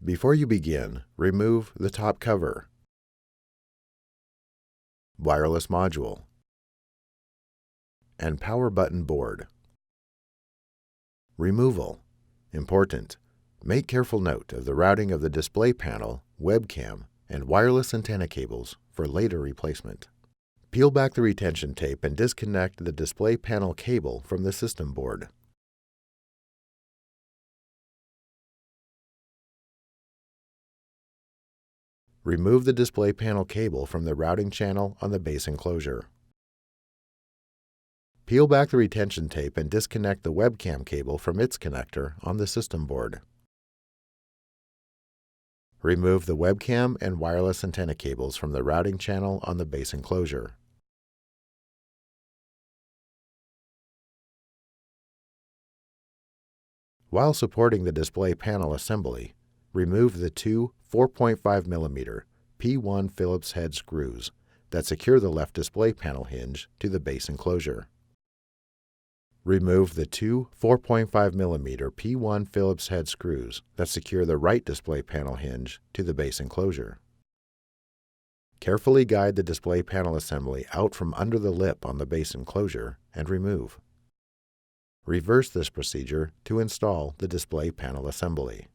Before you begin, remove the top cover, wireless module, and power button board. Removal. Important. Make careful note of the routing of the display panel, webcam, and wireless antenna cables for later replacement. Peel back the retention tape and disconnect the display panel cable from the system board. Remove the display panel cable from the routing channel on the base enclosure. Peel back the retention tape and disconnect the webcam cable from its connector on the system board. Remove the webcam and wireless antenna cables from the routing channel on the base enclosure. While supporting the display panel assembly, remove the two 4.5mm P1 Phillips head screws that secure the left display panel hinge to the base enclosure. Remove the two 4.5mm P1 Phillips head screws that secure the right display panel hinge to the base enclosure. Carefully guide the display panel assembly out from under the lip on the base enclosure and remove. Reverse this procedure to install the display panel assembly.